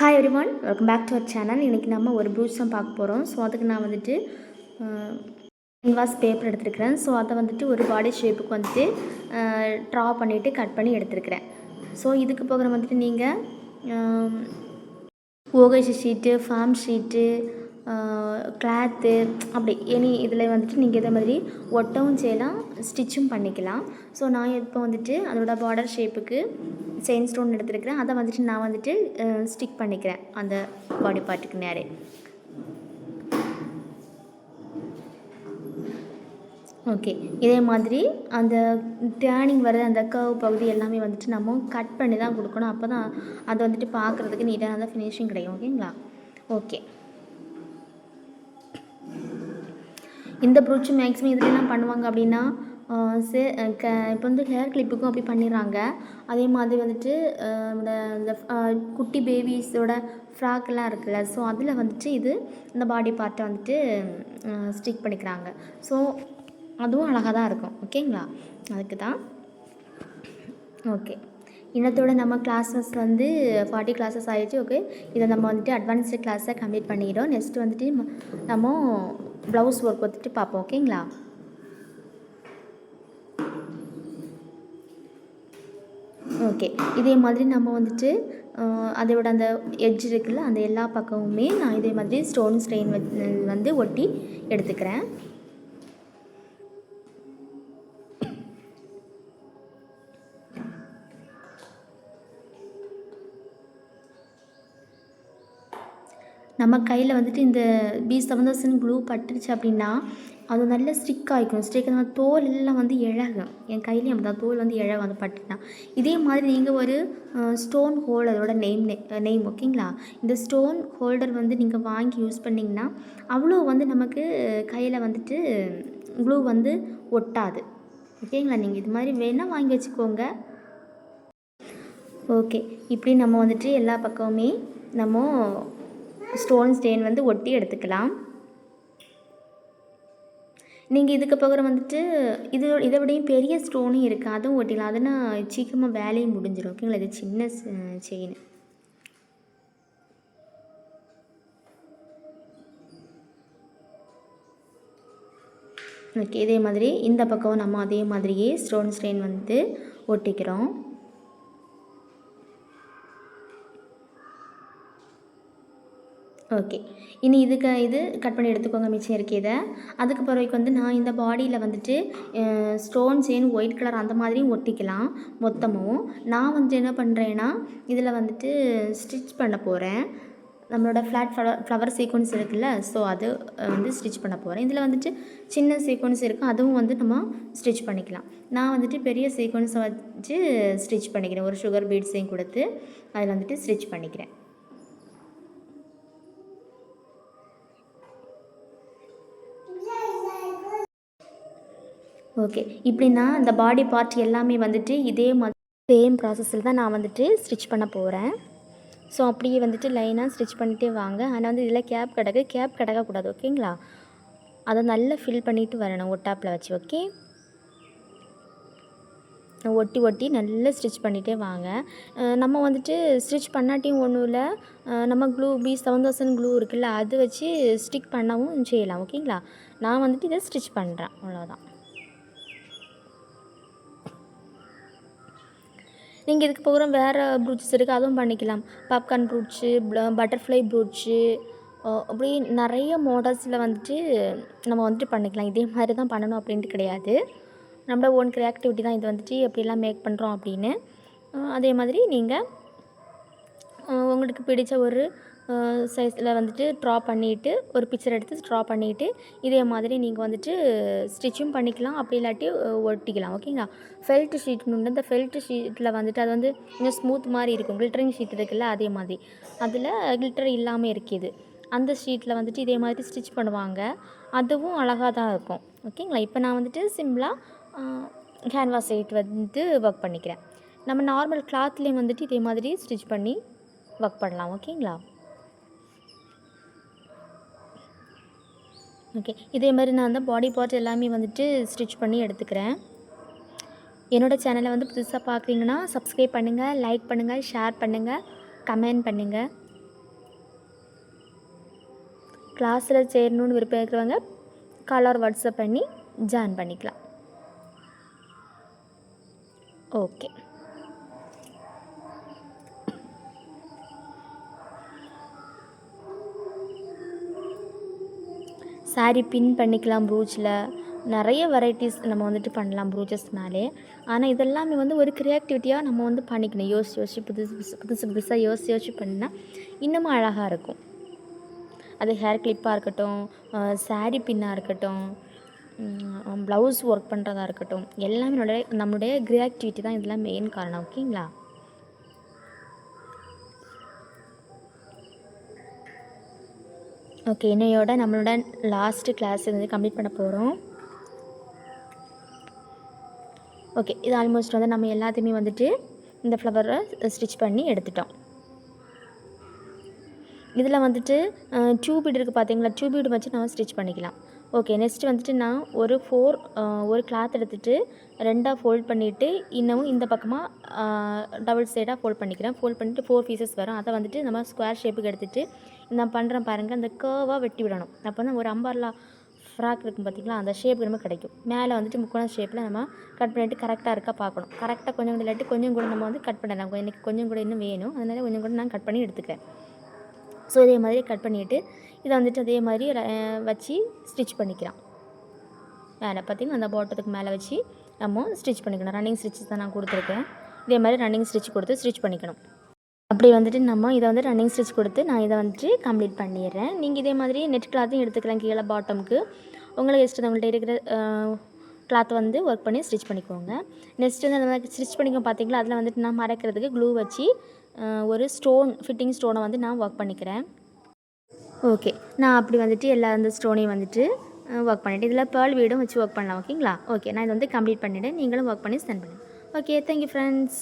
Hi everyone, welcome back to our channel. இன்றைக்கி நம்ம ஒரு ப்ரூச் தான் பார்க்க போகிறோம். ஸோ அதுக்கு நான் வந்துட்டு கேன்வாஸ் பேப்பர் எடுத்துருக்கிறேன். ஸோ அதை வந்துட்டு ஒரு பாடி ஷேப்புக்கு வந்துட்டு ட்ரா பண்ணிவிட்டு கட் பண்ணி எடுத்துருக்கிறேன். ஸோ இதுக்கு போகிற வந்துட்டு நீங்கள் ஓகைசி ஷீட்டு, ஃபார்ம் ஷீட்டு, கிளாத்து அப்படி எனி இதில் வந்துட்டு நீங்கள் இதே மாதிரி ஒட்டவும் செய்யலாம், ஸ்டிச்சும் பண்ணிக்கலாம். ஸோ நான் இப்போ வந்துட்டு அதோட பார்டர் ஷேப்புக்கு செயின் ஸ்டோன் எடுத்துருக்கிறேன். அதை வந்துட்டு நான் வந்துட்டு ஸ்டிக் பண்ணிக்கிறேன் அந்த பாடி பார்ட்டுக்கு நேரே. ஓகே, இதே மாதிரி அந்த டேர்னிங் வர்றது அந்த கர்வ் பகுதி எல்லாமே வந்துட்டு நம்ம கட் பண்ணி தான் கொடுக்கணும். அப்போ தான் அதை வந்துட்டு பார்க்குறதுக்கு நீட்டாக தான் ஃபினிஷிங் கிடைக்கும். ஓகேங்களா? ஓகே, இந்த ப்ரூச் மேக்ஸிமம் இதில் என்ன பண்ணுவாங்க அப்படின்னா இப்போ வந்து ஹேர் கிளிப்புக்கும் அப்படி பண்ணிடுறாங்க. அதே மாதிரி வந்துட்டு இந்த குட்டி பேபிஸோட ஃப்ராக்கெல்லாம் இருக்குல்ல, ஸோ அதில் வந்துட்டு இந்த பாடி பார்ட்டை வந்துட்டு ஸ்டிக் பண்ணிக்கிறாங்க. ஸோ அதுவும் அழகாக தான் இருக்கும். ஓகேங்களா? அதுக்கு தான். ஓகே, இன்னத்தோட நம்ம கிளாஸஸ் வந்து 40 கிளாஸஸ் ஆகிடுச்சு. ஓகே, இதை நம்ம வந்துட்டு அட்வான்ஸ்டு கிளாஸை கம்ப்ளீட் பண்ணிக்கிறோம். நெக்ஸ்ட்டு வந்துட்டு நம்ம ப்ளவுஸ் ஒர்க் வந்துட்டு பார்ப்போம். ஓகேங்களா? ஓகே, இதே மாதிரி நம்ம வந்துட்டு அதோட அந்த எட்ஜ் இருக்குல்ல, அந்த எல்லா பக்கமுமே நான் இதே மாதிரி ஸ்டோன் ஸ்ட்ரெயின் வந்து ஒட்டி எடுத்துக்கிறேன். நம்ம கையில் வந்துட்டு இந்த B7000 க்ளூ பட்டுருச்சு அப்படின்னா அது நல்ல ஸ்டிக் ஆகிக்கும். ஸ்டிக் அந்த தோல் எல்லாம் வந்து இழகும். என் கையிலையும் அப்படி தான் தோல் வந்து இழகும் அது பட்டுனா. இதே மாதிரி நீங்கள் ஒரு ஸ்டோன் ஹோல்டரோட நெய்ம் ஓகேங்களா? இந்த ஸ்டோன் ஹோல்டர் வந்து நீங்கள் வாங்கி யூஸ் பண்ணிங்கன்னா அவ்வளோ வந்து நமக்கு கையில் வந்துட்டு க்ளூ வந்து ஒட்டாது. ஓகேங்களா? நீங்கள் இது மாதிரி வேணால் வாங்கி வச்சுக்கோங்க. ஓகே, இப்படி நம்ம வந்துட்டு எல்லா பக்கமுமே நம்ம ஸ்டோன் ஸ்டெயின் வந்து ஒட்டி எடுத்துக்கலாம். நீங்கள் இதுக்கு பக்கம் வந்துட்டு இதை விடையும் பெரிய ஸ்டோனும் இருக்குது, அதுவும் ஒட்டிக்கலாம். அதனால் சீக்கிரமாக வேலையும் முடிஞ்சிடும். ஓகேங்களா? இது சின்ன செயின். ஓகே, இதே மாதிரி இந்த பக்கம் நம்ம அதே மாதிரியே ஸ்டோன் ஸ்டெயின் வந்து ஒட்டிக்கிறோம். ஓகே, இனி இது கட் பண்ணி எடுத்துக்கோங்க மிச்சம் இருக்குது இதை. அதுக்கு பிறகு வந்து நான் இந்த பாடியில் வந்துட்டு ஸ்டோன் செயின் ஒயிட் கலர் அந்த மாதிரியும் ஒட்டிக்கலாம் மொத்தமும். நான் வந்து என்ன பண்ணுறேன்னா இதில் வந்துட்டு ஸ்டிச் பண்ண போகிறேன். நம்மளோட ஃப்ளவர் சீக்வன்ஸ் இருக்குல்ல, ஸோ அது வந்து ஸ்டிச் பண்ண போகிறேன். இதில் வந்துட்டு சின்ன சீக்வன்ஸ் இருக்குது, அதுவும் வந்து நம்ம ஸ்டிச் பண்ணிக்கலாம். நான் வந்துட்டு பெரிய சீக்வன்ஸை வச்சு ஸ்டிச் பண்ணிக்கிறேன். ஒரு சுகர் பீட்ஸையும் கொடுத்து அதில் வந்துட்டு ஸ்டிச் பண்ணிக்கிறேன். ஓகே, இப்படி நான் இந்த பாடி பார்ட் எல்லாமே வந்துட்டு இதே மாதிரி சேம் ப்ராசஸில் தான் நான் வந்துட்டு ஸ்டிச் பண்ண போகிறேன். ஸோ அப்படியே வந்துட்டு லைனாக ஸ்டிச் பண்ணிகிட்டே வாங்க. ஆனால் வந்து இதில் கேப் கிடக்கக்கூடாது. ஓகேங்களா? அதை நல்லா ஃபில் பண்ணிவிட்டு வரணும் ஒட்டாப்பில் வச்சு. ஓகே, ஒட்டி நல்லா ஸ்டிச் பண்ணிகிட்டே வாங்க. நம்ம வந்துட்டு ஸ்டிச் பண்ணாட்டியும் ஒன்றும் இல்லை, நம்ம க்ளூ B7000 க்ளூ இருக்குல்ல, அது வச்சு ஸ்டிக் பண்ணவும் செய்யலாம். ஓகேங்களா? நான் வந்துட்டு இதை ஸ்டிச் பண்ணுறேன், அவ்வளோதான். நீங்கள் இதுக்கு போகிற வேறு ப்ரூச்சஸ் இருக்குது, அதுவும் பண்ணிக்கலாம். பாப்கார்ன் ப்ரூச்சு, பட்டர்ஃப்ளை ப்ரூச்சு, அப்படி நிறைய மாடல்ஸில் வந்துட்டு நம்ம வந்துட்டு பண்ணிக்கலாம். இதே மாதிரி தான் பண்ணணும் அப்படின்ட்டு கிடையாது. நம்மளோட ஓன் க்ரியேட்டிவிட்டி தான் இது வந்துட்டு எப்படிலாம் மேக் பண்ணுறோம் அப்படின்னு. அதே மாதிரி நீங்கள் உங்களுக்கு பிடித்த ஒரு சைஸில் வந்துட்டு ட்ரா பண்ணிவிட்டு ஒரு பிக்சர் எடுத்து ட்ரா பண்ணிவிட்டு இதே மாதிரி நீங்கள் வந்துட்டு ஸ்டிச்சும் பண்ணிக்கலாம், அப்படி இல்லாட்டி ஒட்டிக்கலாம். ஓகேங்களா? ஃபெல்ட் ஷீட்னு இந்த ஃபெல்ட் ஷீட்டில் வந்துட்டு அது வந்து கொஞ்சம் ஸ்மூத் மாதிரி இருக்கும். கில்டரிங் ஷீட் இருக்குல்ல, அதே மாதிரி அதில் கில்டர் இல்லாமல் இருக்குது. அந்த ஷீட்டில் வந்துட்டு இதே மாதிரி ஸ்டிச் பண்ணுவாங்க, அதுவும் அழகாக தான் இருக்கும். ஓகேங்களா? இப்போ நான் வந்துட்டு சிம்பிளாக கேன்வாஸ் ஷீட் வந்து ஒர்க் பண்ணிக்கிறேன். நம்ம நார்மல் கிளாத்லேயும் வந்துட்டு இதே மாதிரி ஸ்டிச் பண்ணி ஒர்க் பண்ணலாம். ஓகேங்களா? ஓகே, இதே மாதிரி நான் அந்த பாடி பார்ட் எல்லாமே வந்துட்டு ஸ்டிச் பண்ணி எடுத்துக்கிறேன். என்னோடய சேனலை வந்து புதுசாக பார்க்குறீங்கன்னா சப்ஸ்கிரைப் பண்ணுங்கள், லைக் பண்ணுங்கள், ஷேர் பண்ணுங்கள், கமெண்ட் பண்ணுங்கள். கிளாஸில் சேரணுன்னு விருப்பம் இருக்கிறவங்க காலர் வாட்ஸ்அப் பண்ணி ஜாயின் பண்ணிக்கலாம். ஓகே. சாரீ பின் பண்ணிக்கலாம். ப்ரூச்சில் நிறைய வெரைட்டிஸ் நம்ம வந்துட்டு பண்ணலாம் ப்ரூச்சஸ்னாலே. ஆனால் இதெல்லாமே வந்து ஒரு க்ரியேட்டிவிட்டியாக நம்ம வந்து பண்ணிக்கணும். யோசிச்சு புதுசாக யோசிச்சு பண்ணினா இன்னமும் அழகாக இருக்கும். அது ஹேர் கிளிப்பாக இருக்கட்டும், சாரீ பின்னாக இருக்கட்டும், ப்ளவுஸ் ஒர்க் பண்ணுறதா இருக்கட்டும், எல்லாமே நம்மளுடைய க்ரியேட்டிவிட்டி தான் இதெல்லாம் மெயின் காரணம். ஓகேங்களா? ஓகே, இன்னையோட நம்மளோட லாஸ்ட்டு கிளாஸ் வந்து கம்ப்ளீட் பண்ண போகிறோம். ஓகே, இது ஆல்மோஸ்ட் வந்து நம்ம எல்லாத்தையுமே வந்துட்டு இந்த ஃப்ளவரை ஸ்டிச் பண்ணி எடுத்துட்டோம். இதில் வந்துட்டு டியூபீடு இருக்குது பார்த்தீங்களா, டியூபீடு வச்சு நம்ம ஸ்டிச் பண்ணிக்கலாம். ஓகே, நெக்ஸ்ட் வந்துட்டு நான் ஒரு கிளாத் எடுத்துகிட்டு 2ஆக ஃபோல்ட் பண்ணிவிட்டு இன்னமும் இந்த பக்கமாக டபுள் சைடாக ஃபோல்ட் பண்ணிக்கிறேன். ஃபோல்ட் பண்ணிவிட்டு 4 பீசஸ் வரும். அதை வந்துட்டு நம்ம ஸ்கொயர் ஷேப்புக்கு எடுத்துகிட்டு நான் பண்ணுறேன் பாருங்கள், அந்த கர்வாக வெட்டி விடணும். அப்போ வந்து ஒரு அம்பர்லா ஃப்ராக் இருக்கும் பார்த்திங்களா, அந்த ஷேப் நம்ம கிடைக்கும். மேலே வந்துட்டு முக்கோண ஷேப்பில் நம்ம கட் பண்ணிவிட்டு கரெக்டாக இருக்கா பார்க்கணும். கரெக்டாக கொஞ்சம் கூட இல்லாட்டி கொஞ்சம் கூட நம்ம வந்து கட் பண்ணலாம். எனக்கு கொஞ்சம் கூட இன்னும் வேணும், அதனால் கொஞ்சம் கூட நான் கட் பண்ணி எடுத்துக்கிறேன். ஸோ இதே மாதிரி கட் பண்ணிவிட்டு இதை வந்துட்டு அதே மாதிரி வச்சு ஸ்டிச் பண்ணிக்கலாம். மேலே பார்த்திங்கன்னா அந்த பாட்டத்துக்கு மேலே வச்சு நம்ம ஸ்டிச் பண்ணிக்கணும். ரன்னிங் ஸ்டிச் தான் நான் கொடுத்துருக்கேன். இதே மாதிரி ரன்னிங் ஸ்டிச் கொடுத்து ஸ்டிச் பண்ணிக்கணும். அப்படி வந்துட்டு நம்ம இதை வந்து ரன்னிங் ஸ்டிச் கொடுத்து நான் இதை வந்துட்டு கம்ப்ளீட் பண்ணிடுறேன். நீங்கள் இதே மாதிரி நெட் கிளாத்தையும் எடுத்துக்கலாம். கீழே பாட்டமுக்கு உங்களுக்கு இஷ்டம் உங்கள்கிட்ட இருக்கிற கிளாத் வந்து ஒர்க் பண்ணி ஸ்டிச் பண்ணிக்கோங்க. நெக்ஸ்ட் வந்து அந்த ஸ்டிச் பண்ணிக்கோ பார்த்திங்களா, அதில் வந்துட்டு நான் மறைக்கிறதுக்கு க்ளூ வச்சு ஒரு ஃபிட்டிங் ஸ்டோனை வந்து நான் ஒர்க் பண்ணிக்கிறேன். ஓகே, நான் அப்படி வந்துட்டு எல்லா அந்த ஸ்டோனையும் வந்துட்டு ஒர்க் பண்ணிவிட்டு இதில் பேர்ல் வீடும் வச்சு ஒர்க் பண்ணலாம். ஓகேங்களா? ஓகே, நான் இதை வந்து கம்ப்ளீட் பண்ணிவிட்டேன். நீங்களும் ஒர்க் பண்ணி சென்ட் பண்ணுங்கள். Okay, thank you friends.